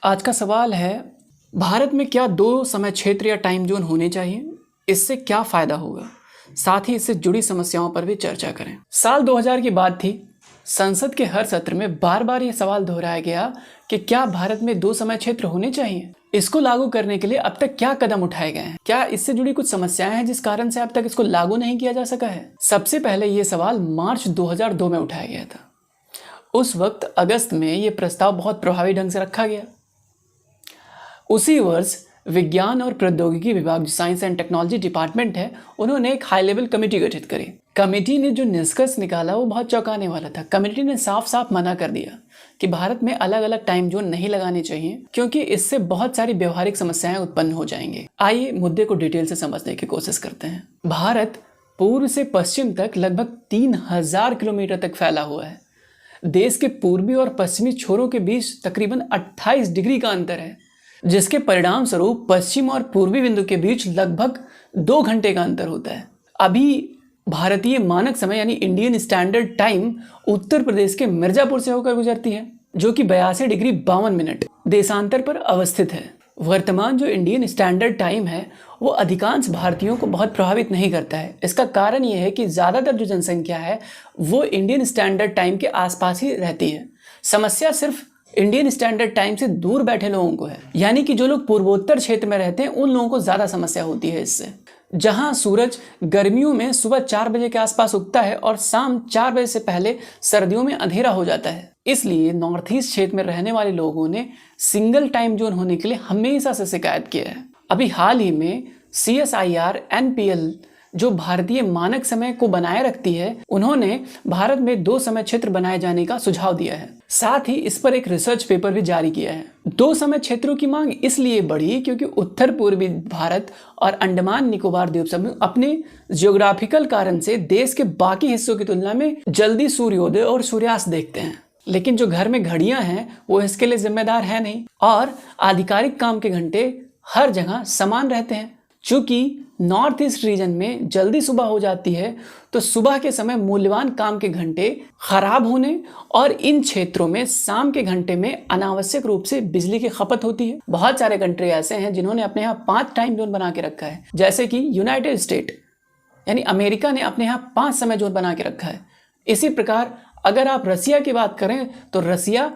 आज का सवाल है, भारत में क्या दो समय क्षेत्र या टाइम जोन होने चाहिए? इससे क्या फ़ायदा होगा? साथ ही इससे जुड़ी समस्याओं पर भी चर्चा करें। साल 2000 की बात थी। संसद के हर सत्र में बार बार यह सवाल दोहराया गया कि क्या भारत में दो समय क्षेत्र होने चाहिए? इसको लागू करने के लिए अब तक क्या कदम उठाए गए हैं? क्या इससे जुड़ी कुछ समस्याएं हैं जिस कारण से अब तक इसको लागू नहीं किया जा सका है? सबसे पहले ये सवाल मार्च 2002 में उठाया गया था। उस वक्त अगस्त में ये प्रस्ताव बहुत प्रभावी ढंग से रखा गया। उसी वर्ष विज्ञान और प्रौद्योगिकी विभाग, जो साइंस एंड टेक्नोलॉजी डिपार्टमेंट है, उन्होंने एक हाई लेवल कमेटी गठित करी। कमेटी ने जो निष्कर्ष निकाला वो बहुत चौंकाने वाला था। कमेटी ने साफ साफ मना कर दिया कि भारत में अलग अलग टाइम जोन नहीं लगाने चाहिए, क्योंकि इससे बहुत सारी व्यवहारिक समस्याएं उत्पन्न हो जाएंगे। आइए मुद्दे को डिटेल से समझने की कोशिश करते हैं। भारत पूर्व से पश्चिम तक लगभग 3000 किलोमीटर तक फैला हुआ है। देश के पूर्वी और पश्चिमी छोरों के बीच तकरीबन 28 डिग्री का अंतर है, जिसके परिणाम स्वरूप पश्चिम और पूर्वी बिंदु के बीच लगभग 2 घंटे का अंतर होता है। अभी भारतीय मानक समय यानी Indian standard time Uttar Pradesh के मिर्जापुर से होकर गुजरती है, जो कि 82 डिग्री 52 मिनट देशांतर पर अवस्थित है। वर्तमान जो इंडियन स्टैंडर्ड टाइम है वो अधिकांश भारतीयों को बहुत प्रभावित नहीं करता है। इसका कारण ये है कि ज़्यादातर जो जनसंख्या है वो इंडियन स्टैंडर्ड टाइम के आसपास ही रहती है। समस्या सिर्फ इंडियन स्टैंडर्ड टाइम से दूर बैठे लोगों को है, यानी कि जो लोग पूर्वोत्तर क्षेत्र में रहते हैं उन लोगों को ज़्यादा समस्या होती है इससे। जहां सूरज गर्मियों में सुबह 4 बजे के आसपास उगता है और शाम 4 बजे से पहले सर्दियों में अंधेरा हो जाता है। इसलिए नॉर्थ ईस्ट क्षेत्र में रहने वाले लोगों ने सिंगल टाइम जोन होने के लिए हमेशा से शिकायत किया है। अभी हाल ही में CSIR NPL, जो भारतीय मानक समय को बनाए रखती है, उन्होंने भारत में 2 समय क्षेत्र बनाए जाने का सुझाव दिया है। साथ ही इस पर एक रिसर्च पेपर भी जारी किया है। 2 समय क्षेत्रों की मांग इसलिए बढ़ी क्योंकि उत्तर पूर्वी भारत और अंडमान निकोबार द्वीप समूह अपने जियोग्राफिकल कारण से देश के बाकी हिस्सों की तुलना में जल्दी सूर्योदय और सूर्यास्त देखते हैं। लेकिन जो घर में घड़ियां हैं वो इसके लिए जिम्मेदार है नहीं, और आधिकारिक काम के घंटे हर जगह समान रहते हैं। चूंकि नॉर्थ ईस्ट रीजन में जल्दी सुबह हो जाती है, तो सुबह के समय मूल्यवान काम के घंटे खराब होने और इन क्षेत्रों में शाम के घंटे में अनावश्यक रूप से बिजली की खपत होती है। बहुत सारे कंट्री ऐसे हैं जिन्होंने अपने यहाँ 5 टाइम जोन बना के रखा है, जैसे कि यूनाइटेड स्टेट यानी अमेरिका ने अपने यहाँ 5 समय जोन बना के रखा है। इसी प्रकार अगर आप रसिया की बात करें तो रसिया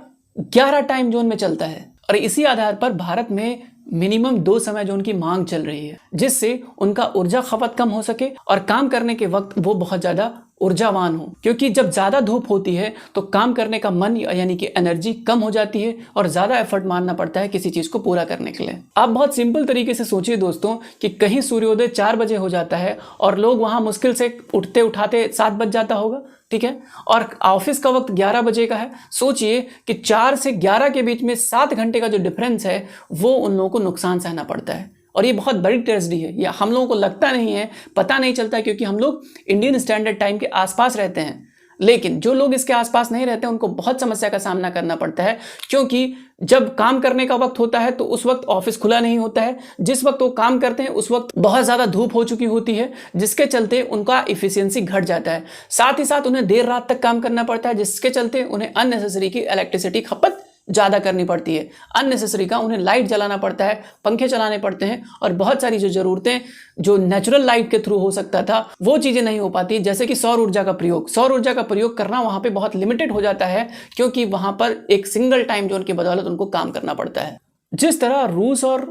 11 टाइम जोन में चलता है, और इसी आधार पर भारत में मिनिमम 2 समय जोन की मांग चल रही है, जिससे उनका ऊर्जा खपत कम हो सके और काम करने के वक्त वो बहुत ज़्यादा ऊर्जावान हो। क्योंकि जब ज़्यादा धूप होती है तो काम करने का मन यानी कि एनर्जी कम हो जाती है और ज़्यादा एफर्ट मारना पड़ता है किसी चीज़ को पूरा करने के लिए। आप बहुत सिंपल तरीके से सोचिए दोस्तों कि कहीं सूर्योदय 4 बजे हो जाता है और लोग वहाँ मुश्किल से उठते उठाते 7 बज जाता होगा, ठीक है, और ऑफिस का वक्त 11 बजे का है। सोचिए कि 4 से 11 के बीच में 7 घंटे का जो डिफरेंस है वो उन लोगों को नुकसान सहना पड़ता है, और ये बहुत बड़ी ट्रेजेडी है। या हम लोगों को लगता नहीं है, पता नहीं चलता, क्योंकि हम लोग इंडियन स्टैंडर्ड टाइम के आसपास रहते हैं। लेकिन जो लोग इसके आसपास नहीं रहते उनको बहुत समस्या का सामना करना पड़ता है, क्योंकि जब काम करने का वक्त होता है तो उस वक्त ऑफिस खुला नहीं होता है। जिस वक्त वो काम करते हैं उस वक्त बहुत ज़्यादा धूप हो चुकी होती है, जिसके चलते उनका इफिशियंसी घट जाता है। साथ ही साथ उन्हें देर रात तक काम करना पड़ता है, जिसके चलते उन्हें अननेसेसरी की इलेक्ट्रिसिटी खपत ज़्यादा करनी पड़ती है। अननेसेसरी का उन्हें लाइट जलाना पड़ता है, पंखे चलाने पड़ते हैं, और बहुत सारी जो ज़रूरतें जो नेचुरल लाइट के थ्रू हो सकता था वो चीज़ें नहीं हो पाती, जैसे कि सौर ऊर्जा का प्रयोग करना वहाँ पे बहुत लिमिटेड हो जाता है, क्योंकि वहाँ पर एक सिंगल टाइम जोन की बदौलत उनको काम करना पड़ता है। जिस तरह रूस और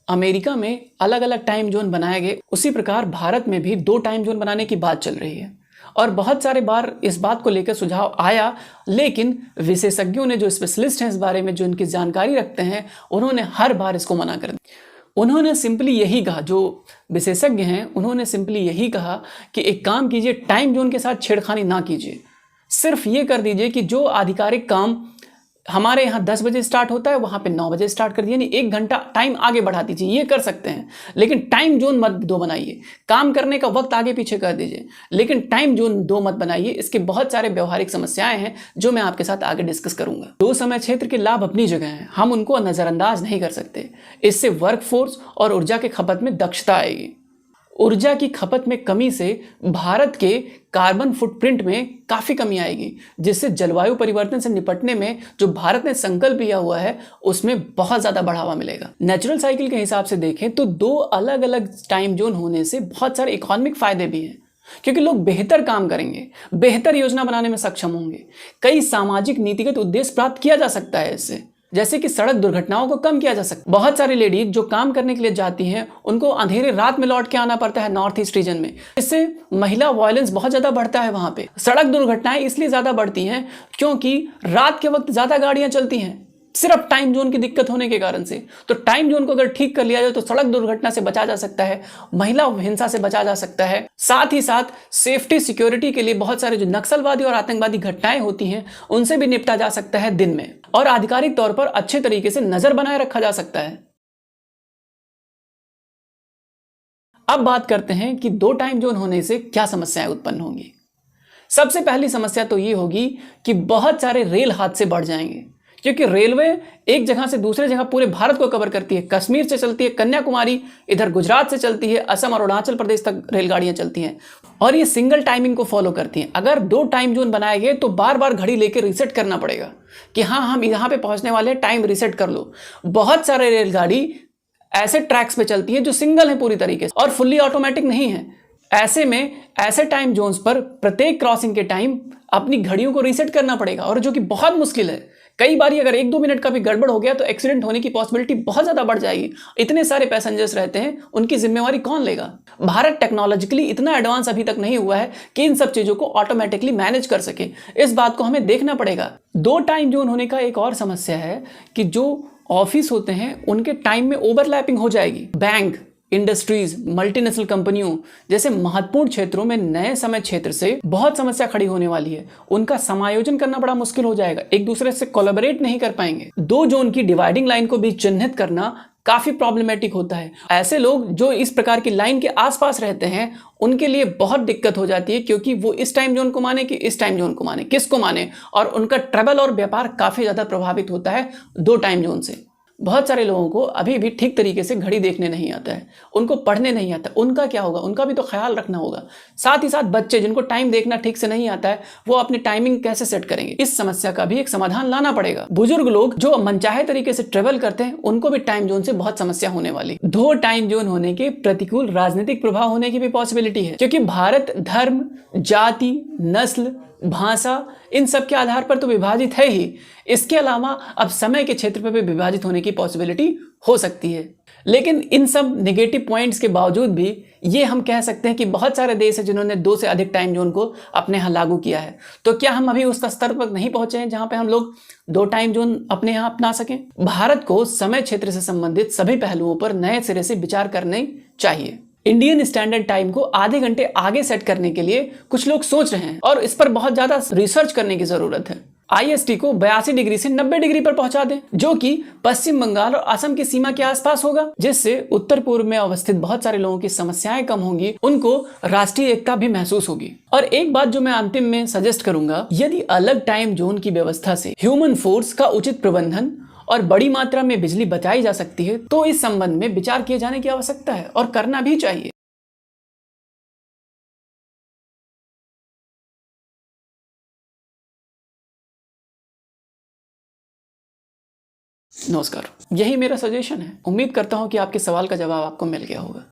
अमेरिका में अलग अलग टाइम जोन बनाए गए, उसी प्रकार भारत में भी 2 टाइम जोन बनाने की बात चल रही है, और बहुत सारे बार इस बात को लेकर सुझाव आया, लेकिन विशेषज्ञों ने, जो स्पेशलिस्ट हैं इस बारे में, जो इनकी जानकारी रखते हैं, उन्होंने हर बार इसको मना कर दिया। उन्होंने सिंपली यही कहा, जो विशेषज्ञ हैं उन्होंने सिंपली यही कहा कि एक काम कीजिए, टाइम जोन के साथ छेड़खानी ना कीजिए। सिर्फ ये कर दीजिए कि जो आधिकारिक काम हमारे यहाँ 10 बजे स्टार्ट होता है वहाँ पे 9 बजे स्टार्ट कर दिए, यानी 1 घंटा टाइम आगे बढ़ा दीजिए। ये कर सकते हैं, लेकिन टाइम जोन मत 2 बनाइए। काम करने का वक्त आगे पीछे कर दीजिए, लेकिन टाइम जोन 2 मत बनाइए। इसके बहुत सारे व्यवहारिक समस्याएं हैं जो मैं आपके साथ आगे डिस्कस करूंगा। 2 समय क्षेत्र के लाभ अपनी जगह हैं, हम उनको नज़रअंदाज नहीं कर सकते। इससे वर्क फोर्स और ऊर्जा के खपत में दक्षता आएगी। ऊर्जा की खपत में कमी से भारत के कार्बन फुटप्रिंट में काफ़ी कमी आएगी, जिससे जलवायु परिवर्तन से निपटने में जो भारत ने संकल्प लिया हुआ है उसमें बहुत ज़्यादा बढ़ावा मिलेगा। नेचुरल साइकिल के हिसाब से देखें तो दो अलग अलग टाइम जोन होने से बहुत सारे इकोनॉमिक फायदे भी हैं, क्योंकि लोग बेहतर काम करेंगे, बेहतर योजना बनाने में सक्षम होंगे, कई सामाजिक नीतिगत उद्देश्य प्राप्त किया जा सकता है इससे, जैसे कि सड़क दुर्घटनाओं को कम किया जा सकता है। बहुत सारी लेडीज जो काम करने के लिए जाती हैं उनको अंधेरे रात में लौट के आना पड़ता है नॉर्थ ईस्ट रीजन में, इससे महिला वायलेंस बहुत ज़्यादा बढ़ता है। वहाँ पे सड़क दुर्घटनाएं इसलिए ज़्यादा बढ़ती हैं क्योंकि रात के वक्त ज़्यादा गाड़ियाँ चलती हैं, सिर्फ टाइम जोन की दिक्कत होने के कारण से। तो टाइम जोन को अगर ठीक कर लिया जाए तो सड़क दुर्घटना से बचा जा सकता है, महिला हिंसा से बचा जा सकता है, साथ ही साथ सेफ्टी सिक्योरिटी के लिए बहुत सारे जो नक्सलवादी और आतंकवादी घटनाएं होती हैं उनसे भी निपटा जा सकता है दिन में, और आधिकारिक तौर पर अच्छे तरीके से नजर बनाए रखा जा सकता है। अब बात करते हैं कि दो टाइम जोन होने से क्या समस्याएं उत्पन्न होंगी। सबसे पहली समस्या तो ये होगी कि बहुत सारे रेल हादसे बढ़ जाएंगे, क्योंकि रेलवे एक जगह से दूसरे जगह पूरे भारत को कवर करती है। कश्मीर से चलती है कन्याकुमारी, इधर गुजरात से चलती है, असम और अरुणाचल प्रदेश तक रेलगाड़ियां चलती हैं, और ये सिंगल टाइमिंग को फॉलो करती हैं। अगर दो टाइम जोन बनाए गए तो बार बार घड़ी लेकर रीसेट करना पड़ेगा कि हाँ हम यहाँ पे पहुँचने वाले हैं, टाइम रीसेट कर लो। बहुत सारे रेलगाड़ी ऐसे ट्रैक्स पे चलती है जो सिंगल है पूरी तरीके से और फुल्ली ऑटोमेटिक नहीं है। ऐसे में ऐसे टाइम जोन्स पर प्रत्येक क्रॉसिंग के टाइम अपनी घड़ियों को रीसेट करना पड़ेगा, और जो कि बहुत मुश्किल है। कई बार अगर 1-2 मिनट का भी गड़बड़ हो गया तो एक्सीडेंट होने की पॉसिबिलिटी बहुत ज़्यादा बढ़ जाएगी। इतने सारे पैसेंजर्स रहते हैं, उनकी जिम्मेवारी कौन लेगा। भारत टेक्नोलॉजिकली इतना एडवांस अभी तक नहीं हुआ है कि इन सब चीज़ों को ऑटोमेटिकली मैनेज कर सके। इस बात को हमें देखना पड़ेगा। दो टाइम जोन होने का एक और समस्या है कि जो ऑफिस होते हैं उनके टाइम में ओवरलैपिंग हो जाएगी। बैंक, इंडस्ट्रीज, मल्टीनेशनल कंपनियों जैसे महत्वपूर्ण क्षेत्रों में नए समय क्षेत्र से बहुत समस्या खड़ी होने वाली है। उनका समायोजन करना बड़ा मुश्किल हो जाएगा, एक दूसरे से कोलैबोरेट नहीं कर पाएंगे। दो जोन की डिवाइडिंग लाइन को भी चिन्हित करना काफी प्रॉब्लमेटिक होता है। ऐसे लोग जो इस प्रकार की लाइन के आसपास रहते हैं उनके लिए बहुत दिक्कत हो जाती है, क्योंकि वो इस टाइम जोन को माने कि इस टाइम जोन को माने, किसको माने, और उनका ट्रैवल और व्यापार काफी ज्यादा प्रभावित होता है दो टाइम जोन से। बहुत सारे लोगों को अभी भी ठीक तरीके से घड़ी देखने नहीं आता है, उनको पढ़ने नहीं आता, उनका क्या होगा, उनका भी तो ख्याल रखना होगा। साथ ही साथ बच्चे जिनको टाइम देखना ठीक से नहीं आता है वो अपनी टाइमिंग कैसे सेट करेंगे, इस समस्या का भी एक समाधान लाना पड़ेगा। बुजुर्ग लोग जो मनचाहे तरीके से ट्रेवल करते हैं उनको भी टाइम जोन से बहुत समस्या होने वाली। दो टाइम जोन होने के प्रतिकूल राजनीतिक प्रभाव होने की भी पॉसिबिलिटी है, क्योंकि भारत धर्म, जाति, नस्ल, भाषा इन सब के आधार पर तो विभाजित है ही, इसके अलावा अब समय के क्षेत्र पर भी विभाजित होने की पॉसिबिलिटी हो सकती है। लेकिन इन सब नेगेटिव पॉइंट्स के बावजूद भी ये हम कह सकते हैं कि बहुत सारे देश हैं जिन्होंने 2 से अधिक टाइम जोन को अपने यहाँ लागू किया है। तो क्या हम अभी उस स्तर पर नहीं पहुंचे हैं जहां पे हम लोग 2 टाइम जोन अपने यहाँ अपना सकें? भारत को समय क्षेत्र से संबंधित सभी पहलुओं पर नए सिरे से विचार करने चाहिए। इंडियन स्टैंडर्ड टाइम को आधे घंटे आगे सेट करने के लिए कुछ लोग सोच रहे हैं और इस पर बहुत ज्यादा रिसर्च करने की जरूरत है। IST को 82 डिग्री से 90 डिग्री पर पहुंचा दें, जो कि पश्चिम बंगाल और असम की सीमा के आसपास होगा, जिससे उत्तर पूर्व में अवस्थित बहुत सारे लोगों की समस्याएं कम होंगी, उनको राष्ट्रीय एकता भी महसूस होगी। और एक बात जो मैं अंतिम में सजेस्ट करूंगा, यदि अलग टाइम जोन की व्यवस्था से ह्यूमन फोर्स का उचित प्रबंधन और बड़ी मात्रा में बिजली बचाई जा सकती है तो इस संबंध में विचार किए जाने की आवश्यकता है और करना भी चाहिए। नमस्कार, यही मेरा सजेशन है। उम्मीद करता हूं कि आपके सवाल का जवाब आपको मिल गया होगा।